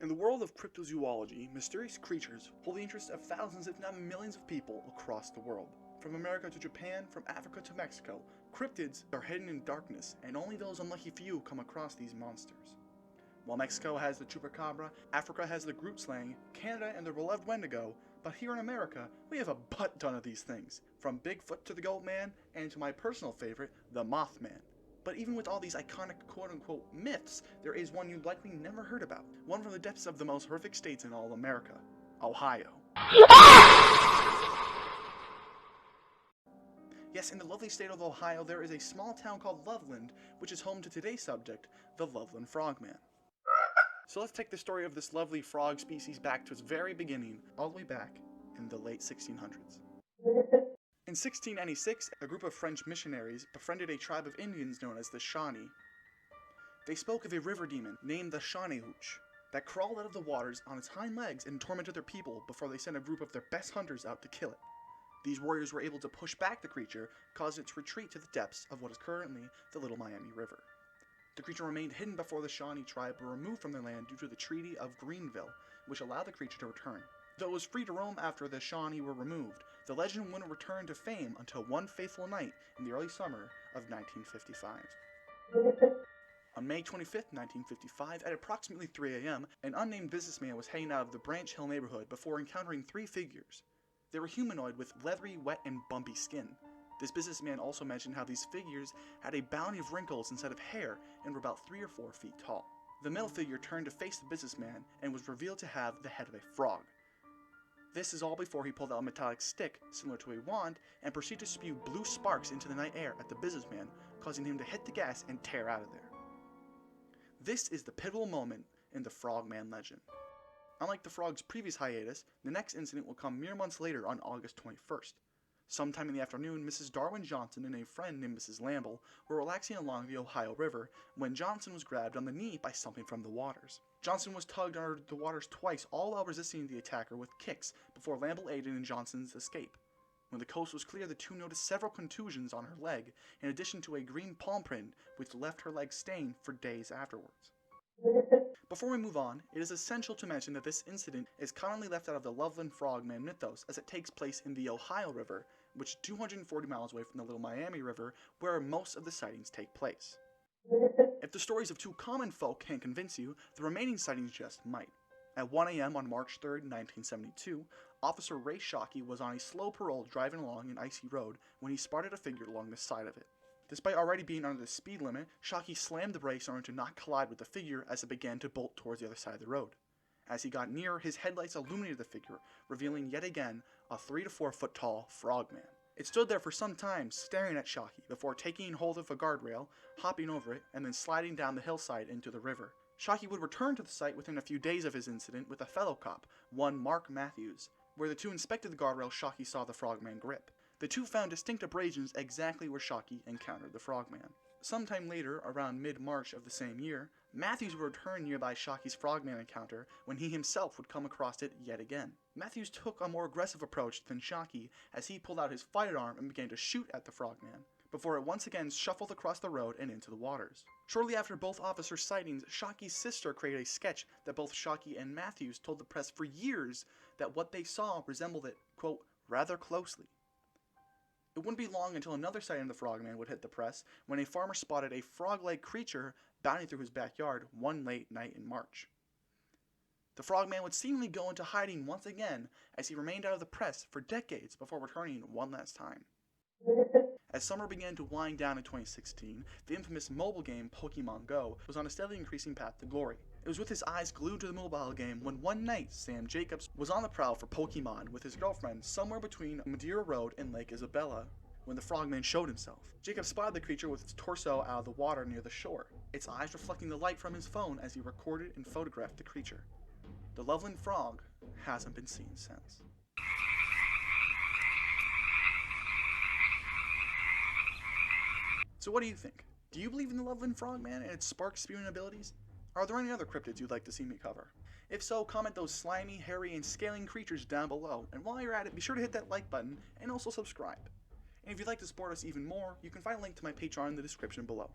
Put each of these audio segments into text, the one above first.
In the world of cryptozoology, mysterious creatures hold the interest of thousands if not millions of people across the world. From America to Japan, from Africa to Mexico, cryptids are hidden in darkness, and only those unlucky few come across these monsters. While Mexico has the chupacabra, Africa has the Groot slang, Canada and the beloved Wendigo, but here in America, we have a butt ton of these things, from Bigfoot to the Goat Man, and to my personal favorite, the Mothman. But even with all these iconic quote-unquote myths, there is one you've likely never heard about. One from the depths of the most horrific states in all of America, Ohio. Yes, in the lovely state of Ohio, there is a small town called Loveland, which is home to today's subject, the Loveland Frogman. So let's take the story of this lovely frog species back to its very beginning, all the way back in the late 1600s. In 1696, a group of French missionaries befriended a tribe of Indians known as the Shawnee. They spoke of a river demon named the Shawnee-hooch that crawled out of the waters on its hind legs and tormented their people before they sent a group of their best hunters out to kill it. These warriors were able to push back the creature, causing it to retreat to the depths of what is currently the Little Miami River. The creature remained hidden before the Shawnee tribe were removed from their land due to the Treaty of Greenville, which allowed the creature to return. Though it was free to roam after the Shawnee were removed, the legend wouldn't return to fame until one fateful night in the early summer of 1955. On May 25, 1955, at approximately 3 a.m., an unnamed businessman was heading out of the Branch Hill neighborhood before encountering three figures. They were humanoid with leathery, wet, and bumpy skin. This businessman also mentioned how these figures had a bounty of wrinkles instead of hair and were about 3 or 4 feet tall. The male figure turned to face the businessman and was revealed to have the head of a frog. This is all before he pulled out a metallic stick, similar to a wand, and proceeded to spew blue sparks into the night air at the businessman, causing him to hit the gas and tear out of there. This is the pivotal moment in the Frogman legend. Unlike the frog's previous hiatus, the next incident will come mere months later on August 21st. Sometime in the afternoon, Mrs. Darwin Johnson and a friend named Mrs. Lamble were relaxing along the Ohio River when Johnson was grabbed on the knee by something from the waters. Johnson was tugged under the waters twice, all while resisting the attacker with kicks, before Lamble aided in Johnson's escape. When the coast was clear, the two noticed several contusions on her leg, in addition to a green palm print which left her leg stained for days afterwards. Before we move on, it is essential to mention that this incident is commonly left out of the Loveland Frogman mythos, as it takes place in the Ohio River, which is 240 miles away from the Little Miami River, where most of the sightings take place. If the stories of two common folk can't convince you, the remaining sightings just might. At 1 a.m. on March 3, 1972, Officer Ray was on a slow parole driving along an icy road when he spotted a figure along the side of it. Despite already being under the speed limit, Shockey slammed the brakes in order to not collide with the figure as it began to bolt towards the other side of the road. As he got near, his headlights illuminated the figure, revealing yet again a 3 to 4 foot tall frogman. It stood there for some time, staring at Shockey, before taking hold of a guardrail, hopping over it, and then sliding down the hillside into the river. Shockey would return to the site within a few days of his incident with a fellow cop, one Mark Matthews. Where the two inspected the guardrail, Shockey saw the frogman grip. The two found distinct abrasions exactly where Shockey encountered the frogman. Sometime later, around mid-March of the same year, Matthews would return nearby Shockey's frogman encounter when he himself would come across it yet again. Matthews took a more aggressive approach than Shockey as he pulled out his firearm and began to shoot at the frogman, before it once again shuffled across the road and into the waters. Shortly after both officers' sightings, Shockey's sister created a sketch that both Shockey and Matthews told the press for years that what they saw resembled it, quote, rather closely. It wouldn't be long until another sighting of the frogman would hit the press when a farmer spotted a frog-like creature bounding through his backyard one late night in March. The frogman would seemingly go into hiding once again as he remained out of the press for decades before returning one last time. As summer began to wind down in 2016, the infamous mobile game Pokemon Go was on a steadily increasing path to glory. It was with his eyes glued to the mobile game when one night Sam Jacobs was on the prowl for Pokemon with his girlfriend somewhere between Madeira Road and Lake Isabella when the frogman showed himself. Jacob spotted the creature with its torso out of the water near the shore, its eyes reflecting the light from his phone as he recorded and photographed the creature. The Loveland frog hasn't been seen since. So what do you think? Do you believe in the Loveland Frogman and its spark-spewing abilities? Are there any other cryptids you'd like to see me cover? If so, comment those slimy, hairy, and scaling creatures down below, and while you're at it, be sure to hit that like button and also subscribe. And if you'd like to support us even more, you can find a link to my Patreon in the description below.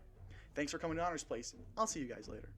Thanks for coming to Honor's Place. I'll see you guys later.